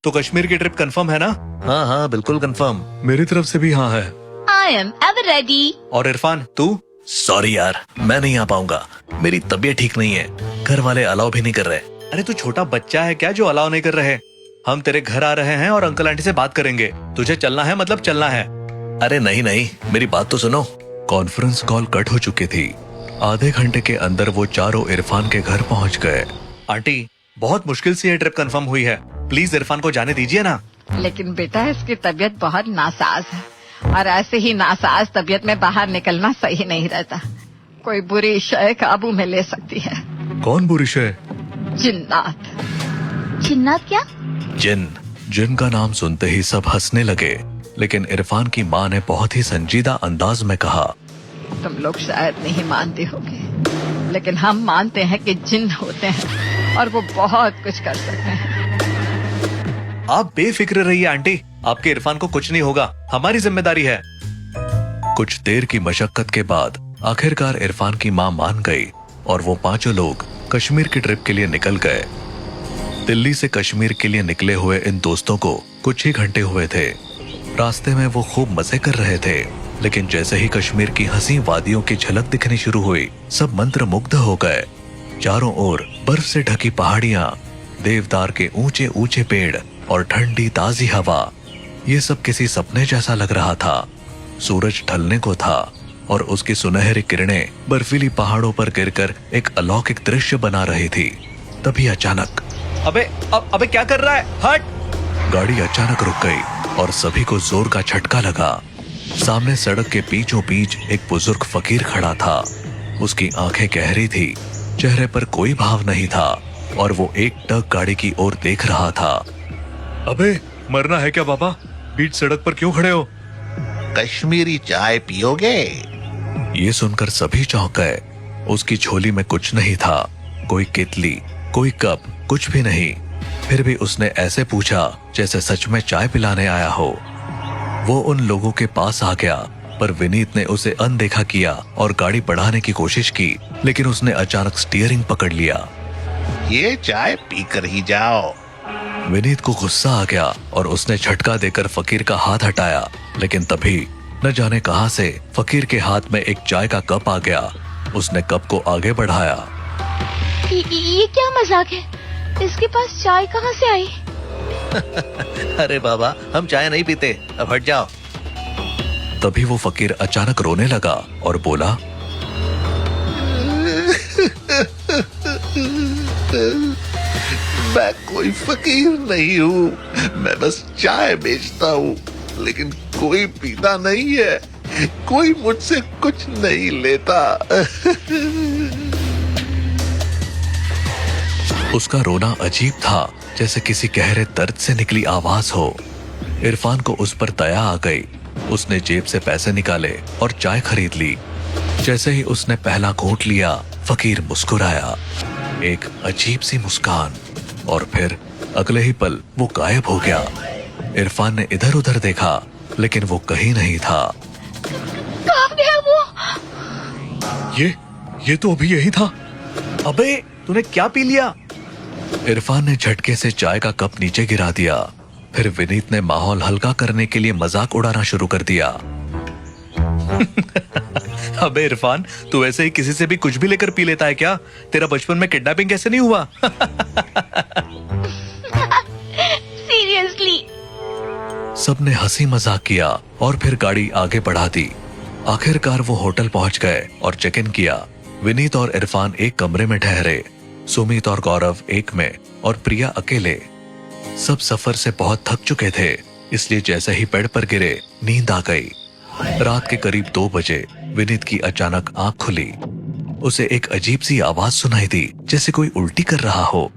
तो कश्मीर की trip confirm है ना? हाँ हाँ बिल्कुल कंफर्म। मेरी तरफ से भी हाँ है। I am ever ready. और इरफान तू? सॉरी यार, मैं नहीं आ पाऊंगा, मेरी तबीयत ठीक नहीं है, घर वाले अलाउ भी नहीं कर रहे। अरे तू छोटा बच्चा है क्या जो अलाउ नहीं कर रहे? हम तेरे घर आ रहे हैं और अंकल आंटी से बात करेंगे। तुझे चलना है मतलब चलना है। अरे नहीं नहीं, मेरी बात तो सुनो। कॉन्फ्रेंस कॉल कट हो चुकी थी। आधे घंटे के अंदर वो चारों इरफान के घर पहुंच गए। आंटी बहुत मुश्किल से ये ट्रिप कंफर्म हुई है, प्लीज इरफान को जाने दीजिए ना। लेकिन बेटा इसकी तबीयत बहुत नासाज है और ऐसे ही नासाज तबीयत में बाहर निकलना सही नहीं रहता। कोई बुरी शय काबू में ले सकती है। कौन बुरी शय? जिन्नात। जिन्नात क्या? जिन का नाम सुनते ही सब हंसने लगे, लेकिन इरफान की माँ ने बहुत ही संजीदा अंदाज में कहा, तुम लोग शायद नहीं मानते होगे, लेकिन हम मानते हैं कि जिन्न होते हैं और वो बहुत कुछ कर सकते हैं। आप बेफिक्र रहिए आंटी, आपके इरफान को कुछ नहीं होगा, हमारी जिम्मेदारी है। कुछ देर की मशक्कत के बाद आखिरकार इरफान की माँ मान गई और वो पांचों लोग कश्मीर की ट्रिप के लिए निकल गए। दिल्ली से कश्मीर के लिए निकले हुए इन दोस्तों को कुछ ही घंटे हुए थे। रास्ते में वो खूब मजे कर रहे थे, लेकिन जैसे ही कश्मीर की हंसी वादियों की झलक दिखनी शुरू हुई, सब मंत्रमुग्ध हो गए। चारों ओर बर्फ से ढकी पहाड़ियां, देवदार के ऊंचे ऊंचे पेड़ और ठंडी ताजी हवा, ये सब किसी सपने जैसा लग रहा था। सूरज ढलने को था और उसकी सुनहरी किरणें बर्फीली पहाड़ों पर गिरकर एक अलौकिक दृश्य बना रही थी। तभी अचानक अबे क्या कर रहा है? हट! गाड़ी अचानक रुक गई और सभी को जोर का झटका लगा। सामने सड़क के बीचों बीच एक बुजुर्ग फकीर खड़ा था। उसकी आंखें गहरी थी, चेहरे पर कोई भाव नहीं था और वो एक टक गाड़ी की ओर देख रहा था। अबे मरना है क्या बाबा? बीच सड़क पर क्यों खड़े हो? कश्मीरी चाय पियोगे? ये सुनकर सभी चौंक गए। उसकी झोली में कुछ नहीं था, कोई केतली, कोई कप, कुछ भी नहीं। फिर भी उसने ऐसे पूछा जैसे सच में चाय पिलाने आया हो। वो उन लोगों के पास आ गया, पर विनीत ने उसे अनदेखा किया और गाड़ी बढ़ाने की कोशिश की, लेकिन उसने अचानक स्टीयरिंग पकड़ लिया। ये चाय पीकर ही जाओ। विनीत को गुस्सा आ गया और उसने झटका देकर फकीर का हाथ हटाया, लेकिन तभी न जाने कहां से फकीर के हाथ में एक चाय का कप आ गया। उसने कप को आगे बढ़ाया। ये क्या मजाक है? इसके पास चाय कहाँ से आई? अरे बाबा, हम चाय नहीं पीते, अब हट जाओ। तभी वो फकीर अचानक रोने लगा और बोला, मैं कोई फकीर नहीं हूँ, मैं बस चाय बेचता हूँ, लेकिन कोई पीता नहीं है, कोई मुझसे कुछ नहीं लेता। उसका रोना अजीब था, जैसे किसी गहरे दर्द से निकली आवाज हो। इरफान को उस पर दया आ गई। उसने जेब से पैसे निकाले और चाय खरीद ली। जैसे ही उसने पहला घूंट लिया, फकीर मुस्कुराया, एक अजीब सी मुस्कान, और फिर अगले ही पल वो गायब हो गया। इरफान ने इधर उधर देखा, लेकिन वो कहीं नहीं था। कहाँ गया वो? ये तो अभी यही था। अबे तूने क्या पी लिया? इरफान ने झटके से चाय का कप नीचे गिरा दिया। फिर विनीत ने माहौल हल्का करने के लिए मजाक उड़ाना शुरू कर दिया। अबे इरफान, तू ऐसे ही किसी से भी कुछ भी लेकर पी लेता है क्या? तेरा बचपन में किडनैपिंग कैसे नहीं हुआ? सीरियसली? सबने हंसी मजाक किया और फिर गाड़ी आगे बढ़ा दी। आखिरकार वो होटल पहुंच गए और चेक इन किया। विनीत और इरफान एक कमरे में ठहरे, सुमित और गौरव एक में और प्रिया अकेले। सब सफर से बहुत थक चुके थे, इसलिए जैसे ही बेड पर गिरे, नींद आ गई। रात के करीब 2 बजे विनीत की अचानक आंख खुली। उसे एक अजीब सी आवाज सुनाई दी, जैसे कोई उल्टी कर रहा हो।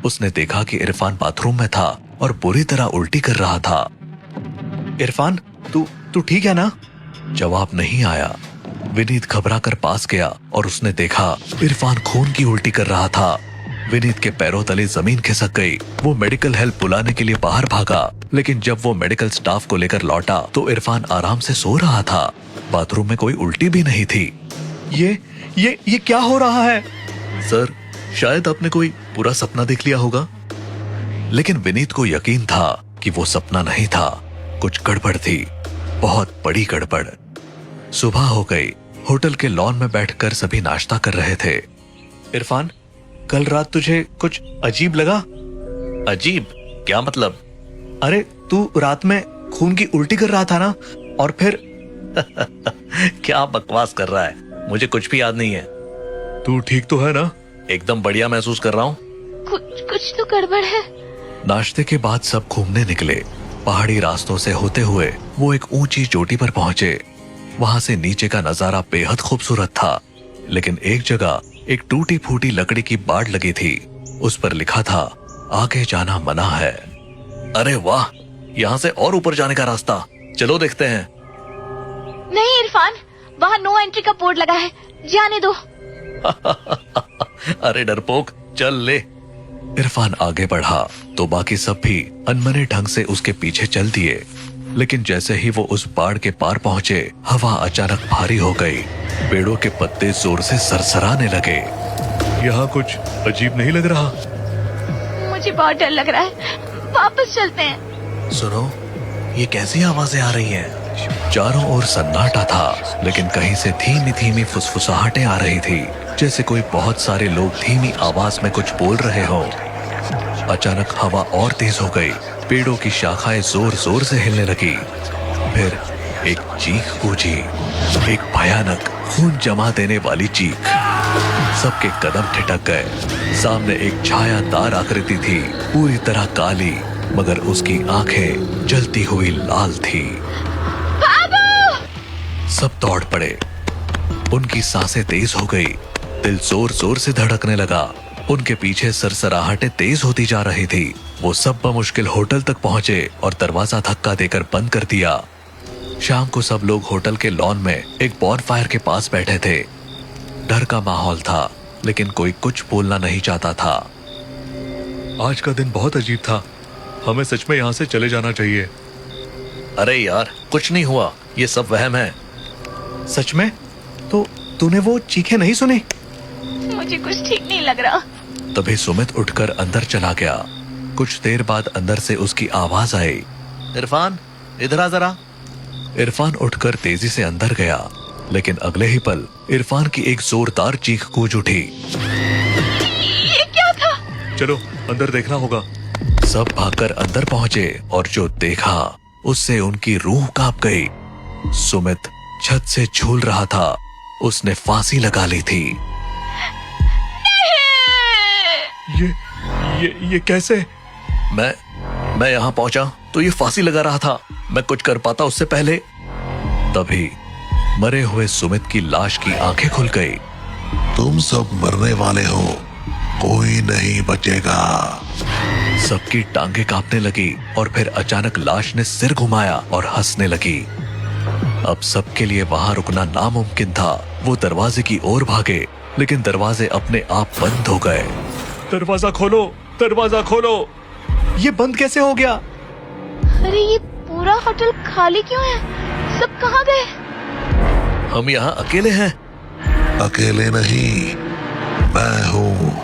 उसने देखा कि इरफान बाथरूम में था और बुरी तरह उल्टी कर रहा था। इरफान, तू ठीक है ना? जवाब नहीं आया। विनीत घबरा कर पास गया और उसने देखा इरफान खून की उल्टी कर रहा था। विनीत के पैरों तले जमीन खिसक गई। वो मेडिकल हेल्प बुलाने के लिए बाहर भागा, लेकिन जब वो मेडिकल स्टाफ को लेकर लौटा तो इरफान आराम से सो रहा था। बाथरूम में कोई उल्टी भी नहीं थी। ये क्या हो रहा है? सर, शायद आपने कोई बुरा सपना देख लिया होगा। लेकिन विनीत को यकीन था कि वो सपना नहीं था, कुछ गड़बड़ थी, बहुत बड़ी गड़बड़। सुबह हो गई। होटल के लॉन में बैठकर सभी नाश्ता कर रहे थे। इरफान, कल रात तुझे कुछ अजीब लगा? अजीब? क्या मतलब? अरे तू रात में खून की उल्टी कर रहा था ना, और फिर क्या बकवास कर रहा है, मुझे कुछ भी याद नहीं है। तू ठीक तो है ना? एकदम बढ़िया महसूस कर रहा हूँ। कुछ तो गड़बड़ है। नाश्ते के बाद सब घूमने निकले। पहाड़ी रास्तों से होते हुए वो एक ऊंची चोटी पर पहुंचे। वहां से नीचे का नजारा बेहद खूबसूरत था, लेकिन एक जगह एक टूटी फूटी लकड़ी की बाड़ लगी थी। उस पर लिखा था, आगे जाना मना है। अरे वाह, यहाँ से और ऊपर जाने का रास्ता, चलो देखते हैं। नहीं इरफान, वहाँ नो एंट्री का बोर्ड लगा है, जाने दो। अरे डरपोक, चल ले। इरफान आगे बढ़ा तो बाकी सब भी अनमने ढंग से उसके पीछे चल दिए। लेकिन जैसे ही वो उस बाड़ के पार पहुंचे, हवा अचानक भारी हो गई। पेड़ों के पत्ते जोर से सरसराने लगे। यहाँ कुछ अजीब नहीं लग रहा? मुझे बहुत डर लग रहा है, वापस चलते हैं। सुनो, ये कैसी आवाजें आ रही हैं? चारों ओर सन्नाटा था, लेकिन कहीं से धीमी धीमी फुसफुसाहटें आ रही थी, जैसे कोई बहुत सारे लोग धीमी आवाज में कुछ बोल रहे हो। अचानक हवा और तेज हो गई। पेड़ों की शाखाएं जोर जोर से हिलने लगी। फिर एक चीख गूंजी, एक भयानक खून जमा देने वाली चीख। सबके कदम ठिठक गए। सामने एक छायादार आकृति थी, पूरी तरह काली, मगर उसकी आंखें जलती हुई लाल थी। सब दौड़ पड़े। उनकी सांसें तेज हो गई, दिल जोर जोर से धड़कने लगा। उनके पीछे सरसराहटें तेज होती जा रही थी। वो सब बमुश्किल होटल तक पहुंचे और दरवाजा धक्का देकर बंद कर दिया। शाम को सब लोग होटल के लॉन में एक बॉनफायर के पास बैठे थे। डर का माहौल था, लेकिन कोई कुछ बोलना नहीं चाहता था। आज का दिन बहुत अजीब था, हमें सच में यहाँ से चले जाना चाहिए। अरे यार, कुछ नहीं हुआ, ये सब वहम है। सच में? तो तूने वो चीखें नहीं सुनी? मुझे कुछ ठीक नहीं लग रहा। तभी सुमित उठकर अंदर चला गया। कुछ देर बाद अंदर से उसकी आवाज आई, इरफान, इधर आ जरा। इरफान उठकर तेजी से अंदर गया, लेकिन अगले ही पल इरफान की एक जोरदार चीख गूंज उठी। ये क्या था? चलो अंदर देखना होगा। सब भागकर अंदर पहुंचे और जो देखा उससे उनकी रूह कांप गई। सुमित छत से झूल रहा था। उसने फांसी लगा ली थी। ये कैसे? मैं यहाँ पहुंचा तो ये फांसी लगा रहा था। मैं कुछ कर पाता उससे पहले। तभी मरे हुए सुमित की लाश की आंखें खुल गई। तुम सब मरने वाले हो, कोई नहीं बचेगा। सबकी टांगे कांपने लगी और फिर अचानक लाश ने सिर घुमाया और हंसने लगी। अब सबके लिए वहां रुकना नामुमकिन था। वो दरवाजे की ओर भागे, लेकिन दरवाजे अपने आप बंद हो गए। दरवाजा खोलो, दरवाजा खोलो। ये बंद कैसे हो गया? अरे ये पूरा होटल खाली क्यों है? सब कहाँ गए? हम यहाँ अकेले हैं। अकेले नहीं, मैं हूँ।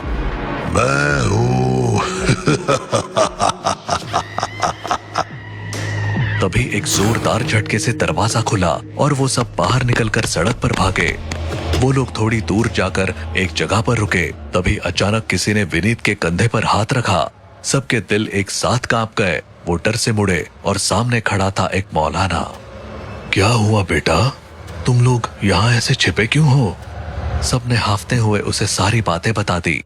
तभी एक जोरदार झटके से दरवाजा खुला और वो सब बाहर निकलकर सड़क पर भागे। वो लोग थोड़ी दूर जाकर एक जगह पर रुके। तभी अचानक किसी ने विनीत के कंधे पर हाथ रखा। सबके दिल एक साथ कांप गए। वो डर से मुड़े और सामने खड़ा था एक मौलाना। क्या हुआ बेटा, तुम लोग यहाँ ऐसे छिपे क्यों हो? सबने हाफते हुए उसे सारी बातें बता दी।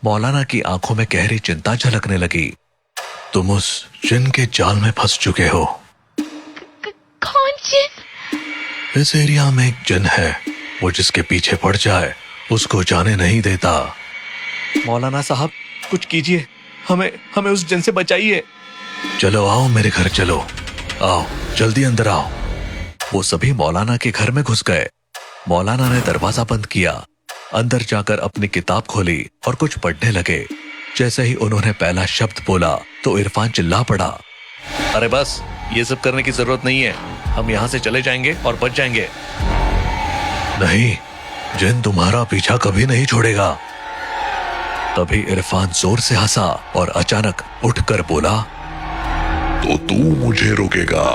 मौलाना की आंखों में गहरी चिंता झलकने लगी। तुम उस जिन के जाल में फंस चुके हो। कौन जिन? इस एरिया में एक जिन है, वो जिसके पीछे पड़ जाए उसको जाने नहीं देता। मौलाना साहब, कुछ कीजिए, हमें उस जिन से बचाइए। चलो आओ मेरे घर, चलो आओ, जल्दी अंदर आओ। वो सभी मौलाना के घर में घुस गए। मौलाना ने दरवाजा बंद किया, अंदर जाकर अपनी किताब खोली और कुछ पढ़ने लगे। जैसे ही उन्होंने पहला शब्द बोला तो इरफान चिल्ला पड़ा, अरे बस, ये सब करने की जरूरत नहीं है, हम यहाँ से चले जाएंगे और बच जाएंगे। नहीं, जिन तुम्हारा पीछा कभी नहीं छोड़ेगा। तभी इरफान जोर से हंसा और अचानक उठकर बोला, तो तू मुझे रोकेगा?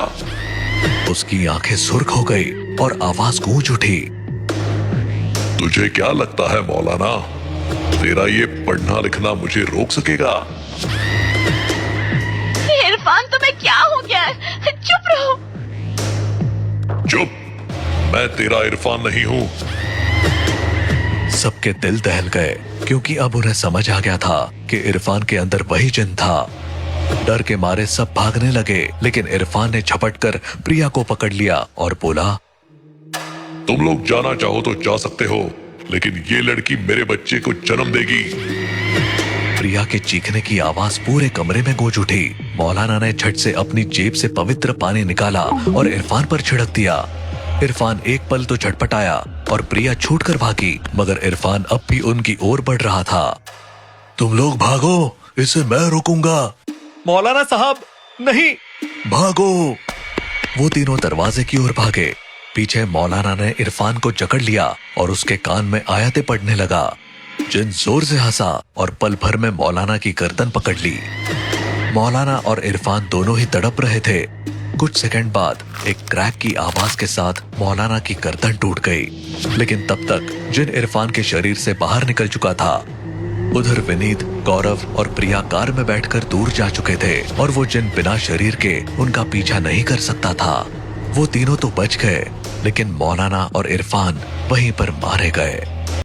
उसकी आंखें सुर्ख हो गई और आवाज गूंज उठी, तुझे क्या लगता है मौलाना, तेरा ये पढ़ना लिखना मुझे रोक सकेगा? इरफान तुम्हें क्या हो गया है? चुप रहो। चुप, मैं तेरा इरफान नहीं हूँ। सबके दिल दहल गए क्योंकि अब उन्हें समझ आ गया था कि इरफान के अंदर वही जिन था। डर के मारे सब भागने लगे, लेकिन इरफान ने झपटकर प्रिया को पकड़ लिया और बोला, तुम लोग जाना चाहो तो जा सकते हो, लेकिन ये लड़की मेरे बच्चे को जन्म देगी। प्रिया के चीखने की आवाज पूरे कमरे में गूंज उठी। मौलाना ने झट से अपनी जेब से पवित्र पानी निकाला और इरफान पर छिड़क दिया। इरफान एक पल तो झटपटाया और प्रिया छूटकर भागी, मगर इरफान अब भी उनकी ओर बढ़ रहा था। तुम लोग भागो, इसे मैं रोकूंगा। मौलाना साहब नहीं। भागो। वो तीनों दरवाजे की ओर भागे। पीछे मौलाना ने इरफान को जकड़ लिया और उसके कान में आयतें पढ़ने लगा। जिन जोर से हंसा और पल भर में मौलाना की गर्दन पकड़ ली। मौलाना और इरफान दोनों ही तड़प रहे थे। कुछ सेकंड बाद एक क्रैक की आवाज के साथ मौलाना की गर्दन टूट गई, लेकिन तब तक जिन इरफान के शरीर से बाहर निकल चुका था। उधर विनीत, गौरव और प्रिया कार में बैठकर दूर जा चुके थे और वो जिन बिना शरीर के उनका पीछा नहीं कर सकता था। वो तीनों तो बच गए, लेकिन मौलाना और इरफान वहीं पर मारे गए।